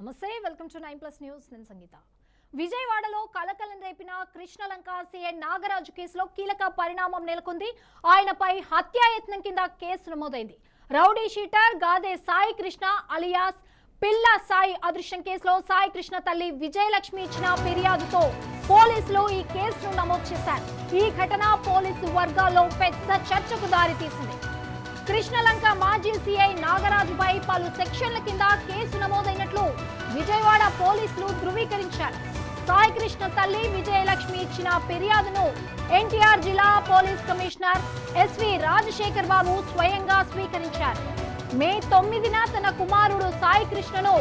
నమస్తే welcome to 9+ news నేను సంగీత విజయవాడలో కలకలం రేపిన కృష్ణలంక సీఐ నాగరాజు కేసులో కీలక పరిణామం నెలకొంది ఆయనపై హత్యాయత్నం కింద కేసు నమోదైంది rowdy sheeter Gade Sai Krishna alias పిల్ల సాయి అదృశ్యం కేసులో సాయి కృష్ణ తల్లి విజయలక్ష్మి ఇచ్చిన ఫిర్యాదుతో పోలీసులు ఈ కేసును నమోదు చేశారు ఈ ఘటన పోలీసు వర్గాల్లో పెద్ద చర్చకు దారితీసింది కృష్ణలంక మాజీ సీఐ నాగరాజుపై పలు సెక్షన్ల కింద కేసు నమోదైనట్లు విజయవాడ పోలీసులు ధృవీకరించారు సాయి కృష్ణ తల్లి విజయలక్ష్మి ఇచ్చిన ఫిర్యాదును ఎన్టీఆర్ జిల్లా పోలీస్ కమిషనర్ ఎస్వి రాజశేఖర్ బాబు స్వయంగా స్వీకరించారు మే 9న తన కుమారుడు సాయి కృష్ణను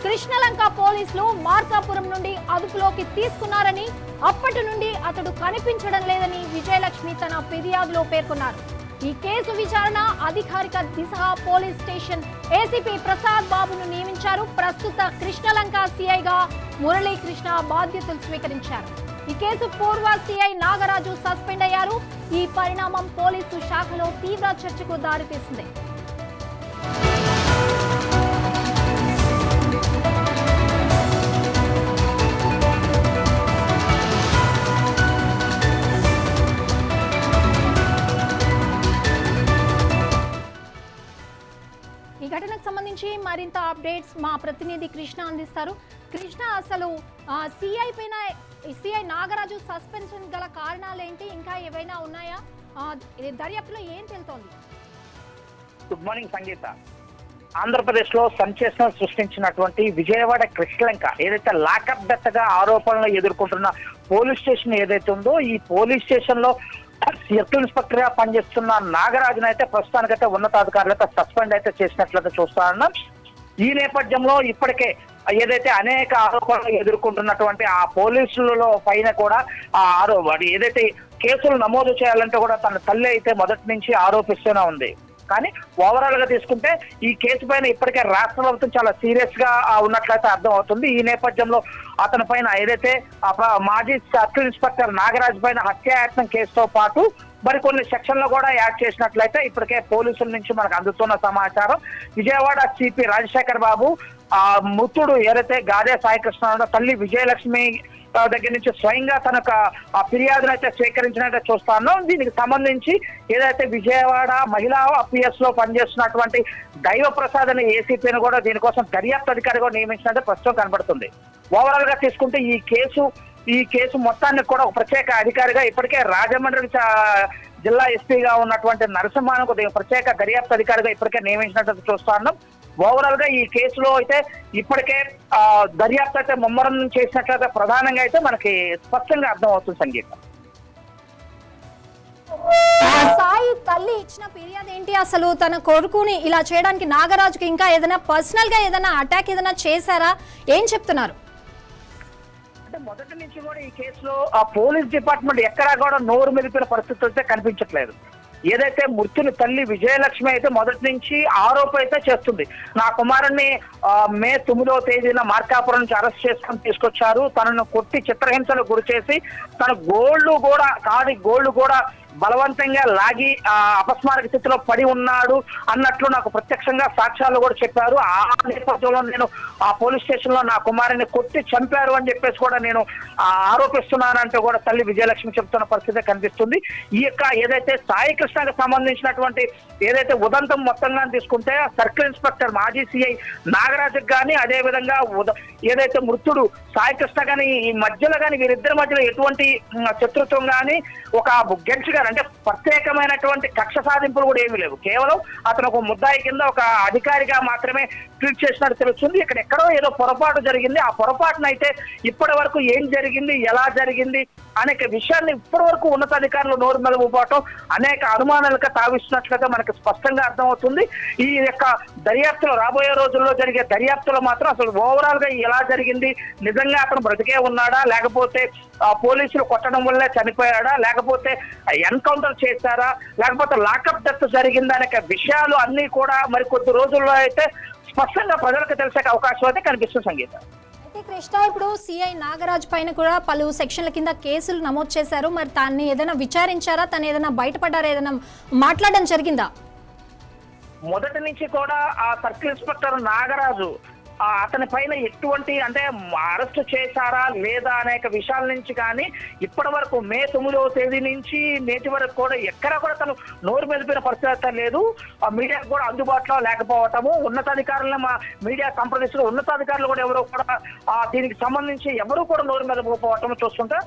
కృష్ణలంక పోలీసులు మార్కాపురం నుండి అదుపులోకి తీసుకున్నారని అప్పటి నుండి అతడు కనిపించడం లేదని విజయలక్ష్మి తన ఫిర్యాదులో పేర్కొన్నారు ఈ కేసు విచారణ అధికారిక దిశ పోలీస్ స్టేషన్ ఏసీపీ ప్రసాద్ బాబును నియమించారు ప్రస్తుత కృష్ణలంక సీఐగా మురళీకృష్ణ బాధ్యతలు స్వీకరించారు ఈ కేసు పూర్వ సీఐ నాగరాజు సస్పెండ్ అయ్యారు ఈ పరిణామం పోలీసు శాఖలో తీవ్ర చర్చకు దారితీసింది ఈ ఘటనకు సంబంధించి మరింత అప్డేట్స్ మా ప్రతినిధి కృష్ణ అందిస్తారు కృష్ణ అసలు సిఐ నాగరాజు సస్పెన్షన్ గల కారణాలు ఏంటి ఇంకా ఏవైనా ఉన్నాయా దర్యాప్తులో ఏం తెలుతోంది గుడ్ మార్నింగ్ సంగీత ఆంధ్రప్రదేశ్ లో సంచలనం సృష్టించినటువంటి విజయవాడ కృష్ణలంక ఏదైతే లాకప్ డెత్గా ఆరోపణలు ఎదుర్కొంటున్న పోలీస్ స్టేషన్ ఏదైతే ఉందో ఈ పోలీస్ స్టేషన్ లో సర్కిల్ ఇన్స్పెక్టర్ గా పనిచేస్తున్న నాగరాజును అయితే ప్రస్తుతానికైతే ఉన్నతాధికారులు అయితే సస్పెండ్ అయితే చేసినట్లయితే చూస్తారన్నాం ఈ నేపథ్యంలో ఇప్పటికే ఏదైతే అనేక ఆరోపణలు ఎదుర్కొంటున్నటువంటి ఆ పోలీసులలో పైన కూడా ఏదైతే కేసులు నమోదు చేయాలంటే కూడా తన తల్లి అయితే మొదటి నుంచి ఆరోపిస్తూనే ఉంది కానీ ఓవరాల్ గా తీసుకుంటే ఈ కేసు పైన ఇప్పటికే రాష్ట్ర ప్రభుత్వం చాలా సీరియస్ గా ఉన్నట్లయితే అర్థం అవుతుంది ఈ నేపథ్యంలో అతని పైన ఏదైతే మాజీ సర్కిల్ ఇన్స్పెక్టర్ నాగరాజు పైన హత్యాయత్నం కేసుతో పాటు మరికొన్ని సెక్షన్లు కూడా యాడ్ చేసినట్లయితే ఇప్పటికే పోలీసుల నుంచి మనకు అందుతున్న సమాచారం విజయవాడ సిపి రాజశేఖర్ బాబు మృతుడు ఏదైతే గాదే సాయి కృష్ణ తల్లి విజయలక్ష్మి దగ్గర నుంచి స్వయంగా తనకు ఆ ఫిర్యాదును అయితే స్వీకరించినట్టు చూస్తాను దీనికి సంబంధించి ఏదైతే విజయవాడ మహిళా పిఎస్ లో పనిచేస్తున్నటువంటి దైవ ప్రసాద్ అనే ఏసీపీని కూడా దీనికోసం దర్యాప్తు అధికారిగా నియమించినట్టు ప్రస్తుతం కనబడుతుంది ఓవరాల్ గా తీసుకుంటే ఈ కేసు మొత్తాన్ని కూడా ఒక ప్రత్యేక అధికారిగా ఇప్పటికే రాజమండ్రి జిల్లా ఎస్పీగా ఉన్నటువంటి నరసింహాను ప్రత్యేక దర్యాప్తు అధికారిగా ఇప్పటికే నియమించినట్టు చూస్తున్నాం ఓవరాల్ గా ఈ కేసులో అయితే ఇప్పటికే దర్యాప్తు అయితే ముమ్మరం చేసినట్లయితే ప్రధానంగా అయితే మనకి స్పష్టంగా అర్థం అవుతుంది సంగీత సాయి తల్లి ఇచ్చిన ఫిర్యాదు ఏంటి అసలు తన కొడుకుని ఇలా చేయడానికి నాగరాజుకి ఇంకా ఏదైనా పర్సనల్ గా ఏదైనా అటాక్ ఏదైనా చేశారా ఏం చెప్తున్నారు అంటే మొదటి నుంచి కూడా ఈ కేసులో ఆ పోలీస్ డిపార్ట్మెంట్ ఎక్కడా కూడా నోరు మెలిపిన పరిస్థితి అయితే కనిపించట్లేదు ఏదైతే మృతుని తల్లి విజయలక్ష్మి అయితే మొదటి నుంచి ఆరోప అయితే చేస్తుంది నా కుమారుణ్ణి మే 9వ తేదీన మార్కాపురం నుంచి అరెస్ట్ చేసుకుని తీసుకొచ్చారు తనను కొట్టి చిత్రహింసలకు గురి చేసి తన గోల్డ్ కూడా బలవంతంగా లాగి అపస్మారక స్థితిలో పడి ఉన్నాడు అన్నట్లు నాకు ప్రత్యక్షంగా సాక్ష్యాలు కూడా చెప్పారు ఆ నేపథ్యంలో నేను ఆ పోలీస్ స్టేషన్ లో నా కుమారుని కొట్టి చంపారు అని చెప్పేసి కూడా నేను ఆరోపిస్తున్నానంటూ కూడా తల్లి విజయలక్ష్మి చెప్తున్న పరిస్థితి కనిపిస్తుంది ఈ యొక్క ఏదైతే సాయి కృష్ణకి సంబంధించినటువంటి ఏదైతే ఉదంతం మొత్తంగా తీసుకుంటే సర్కిల్ ఇన్స్పెక్టర్ మాజీ సిఐ నాగరాజుకి కానీ అదే విధంగా ఏదైతే మృతుడు సాయి కృష్ణ కానీ ఈ మధ్యలో కానీ వీరిద్దరి మధ్యలో ఎటువంటి శత్రుత్వం కానీ ఒక గెలిచి అంటే ప్రత్యేకమైనటువంటి కక్ష సాధింపులు కూడా ఏమీ లేవు కేవలం అతను ఒక ముద్దాయి కింద ఒక అధికారిగా మాత్రమే ట్రీట్ చేసినట్టు తెలుస్తుంది ఇక్కడ ఎక్కడో ఏదో పొరపాటు జరిగింది ఆ పొరపాటునైతే ఇప్పటి వరకు ఏం జరిగింది ఎలా జరిగింది అనేక విషయాన్ని ఇప్పటి వరకు ఉన్నతాధికారులు నోరు మెలుగుపోవటం అనేక అనుమానాలకు తావిస్తున్నట్లుగా మనకు స్పష్టంగా అర్థమవుతుంది ఈ యొక్క దర్యాప్తులో రాబోయే రోజుల్లో జరిగే దర్యాప్తులో మాత్రం అసలు ఓవరాల్ గా ఎలా జరిగింది నిజంగా అతను బ్రతికే ఉన్నాడా లేకపోతే పోలీసులు కొట్టడం వల్లే చనిపోయాడా లేకపోతే ఎన్కౌంటర్ చేశారా లేకపోతే లాకప్ డెత్ జరిగిందా అనే విషయాలు అన్ని కూడా మరి కొద్ది రోజుల్లో అయితే స్పష్టంగా ప్రజలకు తెలిసే అవకాశం అయితే కనిపిస్తుంది సంగీత అయితే కృష్ణ ఇప్పుడు సిఐ నాగరాజ్ పైన కూడా పలు సెక్షన్ల కింద కేసులు నమోదు చేశారు మరి దాన్ని ఏదైనా విచారించారా తను ఏదైనా బయటపడ్డారా ఏదైనా మాట్లాడడం జరిగిందా మొదటి నుంచి కూడా ఆ సర్కిల్ ఇన్స్పెక్టర్ నాగరాజు అతని పైన ఎటువంటి అంటే అరెస్ట్ చేశారా లేదా అనేక విషయాల నుంచి కానీ ఇప్పటి వరకు మే 9వ తేదీ నుంచి నేటి వరకు కూడా ఎక్కడా కూడా తను నోరు మెదిపిన పరిస్థితి లేదు. మీడియాకు కూడా అందుబాటులో లేకపోవటము, ఉన్నతాధికారులను మా మీడియా సంప్రదించిన ఉన్నతాధికారులు కూడా ఎవరు కూడా దీనికి సంబంధించి ఎవరు కూడా నోరు మెదపకపోవటం చూస్తుంటే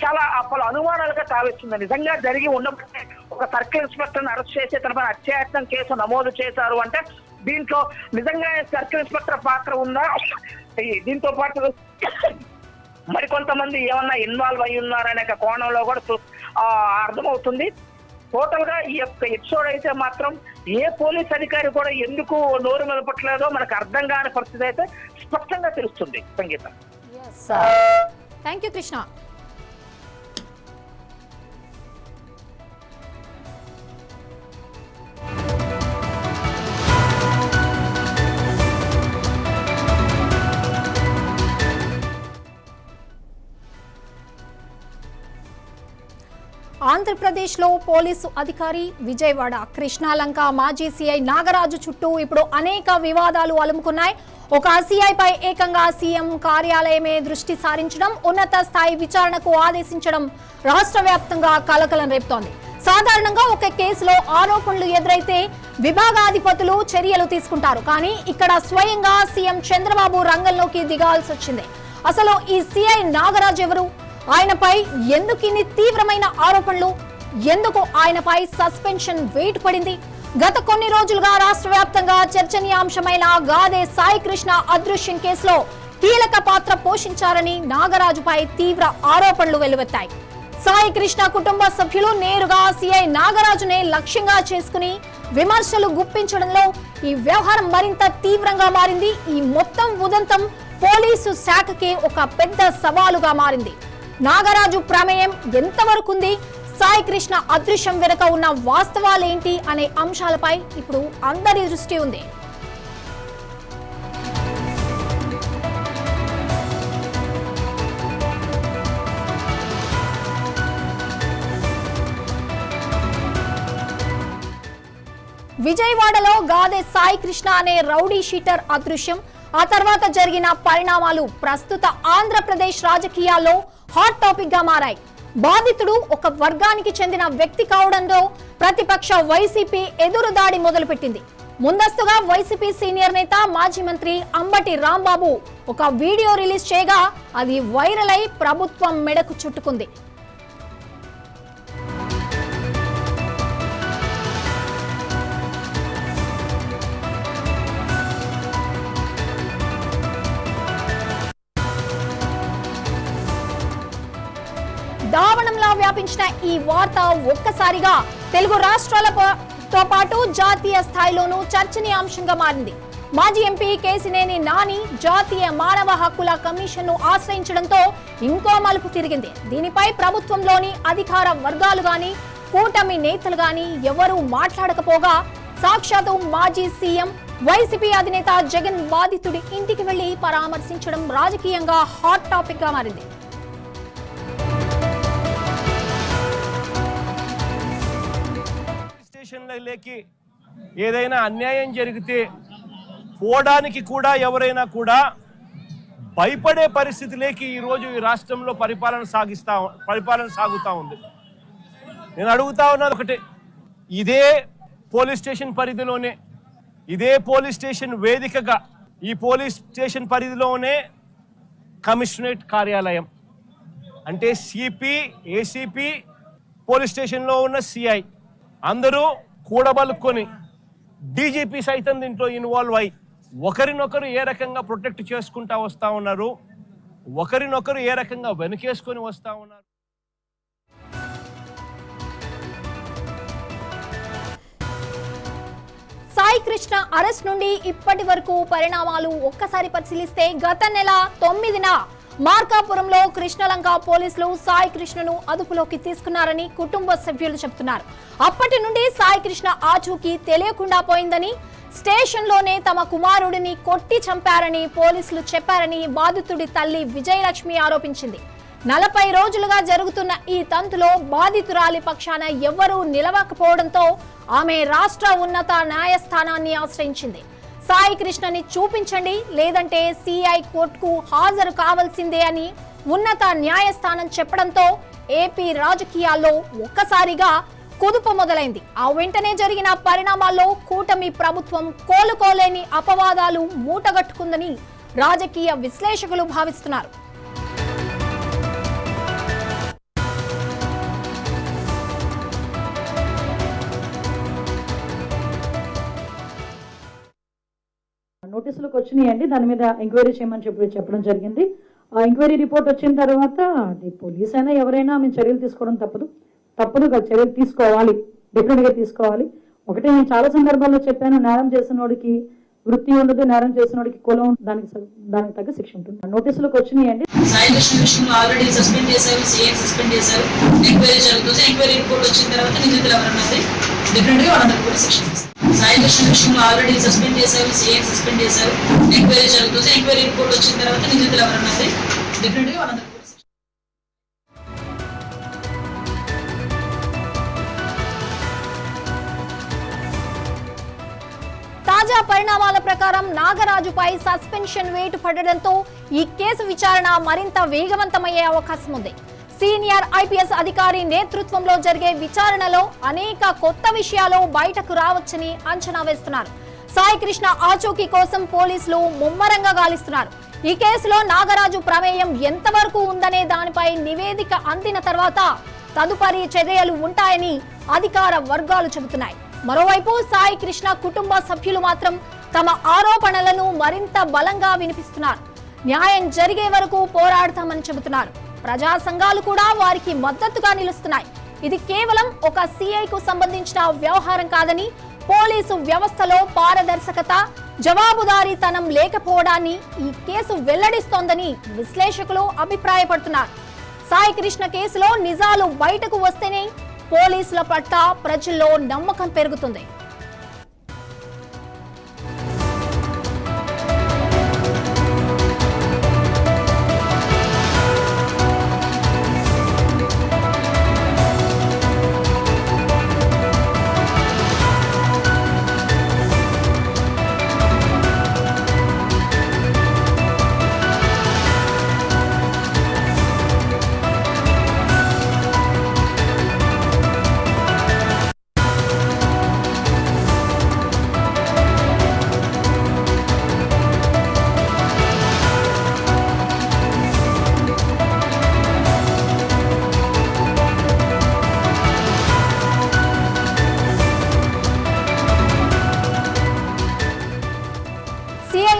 చాలా పలు అనుమానాలుగా తావిస్తుంది. నిజంగా జరిగి ఉన్నప్పటికీ ఒక సర్కిల్ ఇన్స్పెక్టర్ అరెస్ట్ చేసి తనపై హత్యాయత్నం కేసు నమోదు చేశారు అంటే దీంట్లో నిజంగా సర్కిల్ ఇన్స్పెక్టర్ పాత్ర ఉందా, దీంతో పాటు మరికొంతమంది ఏమన్నా ఇన్వాల్వ్ అయి ఉన్నారనే కోణంలో కూడా అర్థమవుతుంది. టోటల్ గా ఈ యొక్క ఎపిసోడ్ అయితే మాత్రం ఏ పోలీస్ అధికారి కూడా ఎందుకు నోరు మెదపట్లేదో మనకు అర్థం కాని పరిస్థితి అయితే స్పష్టంగా తెలుస్తుంది. సంగీత. Thank you Krishna. ఆంధ్రప్రదేశ్లో పోలీసు అధికారి విజయవాడ కృష్ణాలంక మాజీ సీఐ నాగరాజు చుట్టూ ఇప్పుడు అనేక వివాదాలు అలుముకున్నాయి. ఒక సీఐపై ఏకంగా సీఎం కార్యాలయమే దృష్టి సారించడం, ఉన్నత స్థాయి విచారణకు ఆదేశించడం రాష్ట్ర వ్యాప్తంగా కలకలం రేపుతోంది. సాధారణంగా ఒక కేసులో ఆరోపణలు ఎదురైతే విభాగాధిపతులు చర్యలు తీసుకుంటారు. కానీ ఇక్కడ స్వయంగా సీఎం చంద్రబాబు రంగంలోకి దిగాల్సి వచ్చింది. అసలు ఈ సీఐ నాగరాజు ఎవరు? ఆయనపై ఎందుకు ఇన్ని తీవ్రమైన ఆరోపణలు? ఎందుకు ఆయనపై సస్పెన్షన్ వేటు పడింది? గత కొన్ని రోజులుగా రాష్ట్ర వ్యాప్తంగా చర్చనీయాంశమైన గాదే సాయి కృష్ణ అదృశ్యం కేసులో కీలక పాత్ర పోషించారని నాగరాజుపై తీవ్ర ఆరోపణలు వెల్లువెత్తాయి. సాయి కృష్ణ కుటుంబ సభ్యులు నేరుగా సీఐ నాగరాజునే లక్ష్యంగా చేసుకుని విమర్శలు గుప్పించడంలో ఈ వ్యవహారం మరింత తీవ్రంగా మారింది. ఈ మొత్తం ఉదంతం పోలీసు శాఖకే ఒక పెద్ద సవాలుగా మారింది. నాగరాజు ప్రమేయం ఎంతవరకుంది, సాయి కృష్ణ అదృశ్యం వెనుక ఉన్న వాస్తవాలేంటి అనే అంశాలపై ఇప్పుడు అందరి దృష్టి ఉంది. విజయవాడలో గాదే సాయి కృష్ణ అనే రౌడీ షీటర్ అదృశ్యం, ఆ తర్వాత జరిగిన పరిణామాలు ప్రస్తుత ఆంధ్రప్రదేశ్ రాజకీయాల్లో హాట్ టాపిక్ గా మారాయి. బాధితుడు ఒక వర్గానికి చెందిన వ్యక్తి కావడంతో ప్రతిపక్ష వైసీపీ ఎదురుదాడి మొదలుపెట్టింది. ముందస్తుగా వైసీపీ సీనియర్ నేత మాజీ మంత్రి అంబటి రాంబాబు ఒక వీడియో రిలీజ్ చేయగా అది వైరల్ అయి ప్రభుత్వం మెడకు చుట్టుకుంది. దావణంలా వ్యాపించిన ఈ వార్త ఒక్కసారిగా తెలుగు రాష్ట్రాలతో పాటు జాతీయ స్థాయిలోనూ చర్చనీయాంశంగా మారింది. మాజీ ఎంపీ కేసినేని నాని జాతీయ మానవ హక్కుల కమిషన్ను ఆశ్రయించడంతో ఇంకో మలుపు తిరిగింది. దీనిపై ప్రభుత్వంలోని అధికార వర్గాలు గాని కూటమి నేతలు గాని ఎవరూ మాట్లాడకపోగా సాక్షాత్తు మాజీ సీఎం వైసీపీ అధినేత జగన్ బాధితుడి ఇంటికి వెళ్లి పరామర్శించడం రాజకీయంగా హాట్ టాపిక్ గా మారింది. స్టేషన్లకి ఏదైనా అన్యాయం జరిగితే పోవడానికి కూడా ఎవరైనా కూడా భయపడే పరిస్థితిలోకి ఈరోజు ఈ రాష్ట్రంలో పరిపాలన సాగుతూ ఉంది. నేను అడుగుతా ఉన్నది ఒకటే, ఇదే పోలీస్ స్టేషన్ పరిధిలోనే, ఇదే పోలీస్ స్టేషన్ వేదికగా ఈ పోలీస్ స్టేషన్ పరిధిలోనే కమిషనరేట్ కార్యాలయం అంటే సిపి, ఏసీపీ, పోలీస్ స్టేషన్లో ఉన్న సిఐ అందరూ కూడబలుక్కొని డీజీపీ సైతం దీంట్లో ఇన్వాల్వ్ అయ్యి ఒకరినొకరు ఏ రకంగా ప్రొటెక్ట్ చేసుకుంటా వస్తూ ఉన్నారు, ఒకరినొకరు ఏ రకంగా వెనుకేసుకొని వస్తూ ఉన్నారు. సాయి కృష్ణ అరెస్ట్ నుండి ఇప్పటి వరకు పరిణామాలు ఒక్కసారి పరిశీలిస్తే గత నెల 9న మార్కాపురంలో కృష్ణలంక పోలీసులు సాయి కృష్ణను అదుపులోకి తీసుకున్నారని కుటుంబ సభ్యులు చెబుతున్నారు. అప్పటి నుండి సాయి కృష్ణ ఆచూకీ తెలియకుండా పోయిందని, స్టేషన్లోనే తమ కుమారుడిని కొట్టి చంపారని పోలీసులు చెప్పారని బాధితుడి తల్లి విజయలక్ష్మి ఆరోపించింది. 40 రోజులుగా జరుగుతున్న ఈ తంతులో బాధితురాలి పక్షాన ఎవ్వరూ నిలవకపోవడంతో ఆమె రాష్ట్ర ఉన్నత న్యాయస్థానాన్ని ఆశ్రయించింది. సాయి కృష్ణని చూపించండి, లేదంటే సిఐ కోర్టుకు హాజరు కావాల్సిందే అని ఉన్నత న్యాయస్థానం చెప్పడంతో ఏపీ రాజకీయాల్లో ఒక్కసారిగా కుదుపు మొదలైంది. ఆ వెంటనే జరిగిన పరిణామాల్లో కూటమి ప్రభుత్వం కోలుకోలేని అపవాదాలు మూటగట్టుకుందని రాజకీయ విశ్లేషకులు భావిస్తున్నారు. నోటీసులకు వచ్చినాయండి, దాని మీద ఎంక్వైరీ చేయమని చెప్పడం జరిగింది. ఆ ఎంక్వైరీ రిపోర్ట్ వచ్చిన తర్వాత అది పోలీస్ అయినా ఎవరైనా మేము చర్యలు తీసుకోవడం తప్పదు చర్యలు తీసుకోవాలి, డెఫినెట్గా తీసుకోవాలి. ఒకటే నేను చాలా సందర్భాల్లో చెప్పాను, నేరం చేసిన వాడికి వృత్తి ఉండదు, నేరం చేసిన వాడికి కులం, దానికి తగ్గ శిక్ష ఉంటుంది. నోటీసులకు వచ్చినాయండి. సాయి కృష్ణ విషయంలో ఆల్రెడీ సస్పెండ్ చేశారు, సీఎం సస్పెండ్ చేశారు, ఎంక్వైరీ జరుగుతుంది. ఎంక్వైరీ రిపోర్ట్ వచ్చిన తర్వాత నిందితులు ఎవరన్నది డెఫినెట్ గా వాళ్ళందరూ కూడా శిక్ష ఇస్తారు. సాయి కృష్ణ విషయంలో ఆల్రెడీ సస్పెండ్ చేశారు, సీఎం సస్పెండ్ చేశారు, ఎంక్వైరీ జరుగుతుంది. ఎంక్వైరీ రిపోర్ట్ వచ్చిన తర్వాత నిందితులు ఎవరన్నది డెఫినెట్ గా వాళ్ళందరూ కూడా శిక్ష. తాజా పరిణామాల ప్రకారం నాగరాజుపై సస్పెన్షన్ వేటు పడడంతో ఈ కేసు విచారణ మరింత వేగవంతమయ్యే అవకాశం ఉంది. సీనియర్ ఐపీఎస్ అధికారి నేతృత్వంలో జరిగే విచారణలో అనేక కొత్త విషయాలు బయటకు రావచ్చని అంచనా వేస్తున్నారు. సాయి కృష్ణ ఆచూకీ కోసం పోలీసులు ముమ్మరంగా గాలిస్తున్నారు. ఈ కేసులో నాగరాజు ప్రమేయం ఎంతవరకు ఉందనే దానిపై నివేదిక అందిన తర్వాత తదుపరి చర్యలు ఉంటాయని అధికార వర్గాలు చెబుతున్నాయి. మరోవైపు సాయి కృష్ణ కుటుంబ సభ్యులు మాత్రం తమ ఆరోపణలను మరింత బలంగా వినిపిస్తున్నారు. న్యాయం జరిగే వరకు పోరాడతామని చెబుతున్నారు. ప్రజా సంఘాలు కూడా వారికి మద్దతుగా నిలుస్తున్నాయి. ఇది కేవలం ఒక సిఐకు సంబంధించిన వ్యవహారం కాదని, పోలీసు వ్యవస్థలో పారదర్శకత, జవాబుదారీతనం లేకపోవడాన్ని ఈ కేసు వెల్లడిస్తోందని విశ్లేషకులు అభిప్రాయపడుతున్నారు. సాయి కృష్ణ కేసులో నిజాలు బయటకు వస్తేనే పోలీసుల పట్ల ప్రజల్లో నమ్మకం పెరుగుతుంది.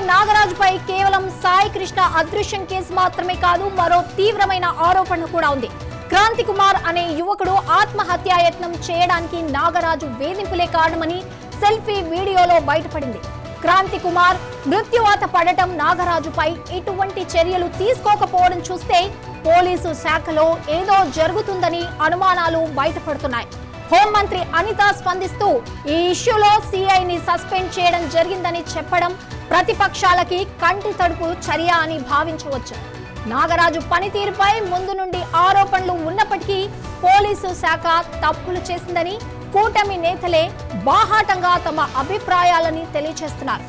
నాగరాజుపై కేవలం సాయి కృష్ణ అదృశ్యం కేసు మాత్రమే కాదు, మరో తీవ్రమైన ఆరోపణ కూడా ఉంది. క్రాంతి కుమార్ అనే యువకుడు ఆత్మహత్యాయత్నం చేయడానికి నాగరాజు వేధింపులే కారణమని సెల్ఫీ వీడియోలో బయటపడింది. క్రాంతి కుమార్ మృత్యువాత పడటం నాగరాజుపై ఎటువంటి చర్యలు తీసుకోకపోవడం చూస్తే పోలీసు శాఖలో ఏదో జరుగుతుందని అనుమానాలు బయటపడుతున్నాయి. హోంమంత్రి అనిత స్పందిస్తూ ఈ ఇష్యూలో సిఐని సస్పెండ్ చేయడం జరిగిందని చెప్పడం ప్రతిపక్షాలకి కంటి తడుపు చర్య అని భావించవచ్చు. నాగరాజు పనితీరుపై ముందు నుండి ఆరోపణలు ఉన్నప్పటికీ పోలీసు శాఖ తప్పులు చేసిందని కూటమి నేతలే బాహాటంగా తమ అభిప్రాయాలని తెలియజేస్తున్నారు.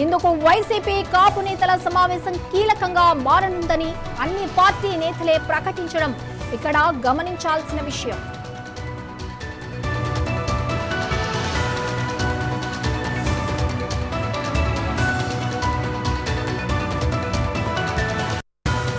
ఇందుకు వైసీపీ కాపు నేతల సమావేశం కీలకంగా మారనుందని అన్ని పార్టీ నేతలే ప్రకటించడం ఇక్కడ గమనించాల్సిన విషయం.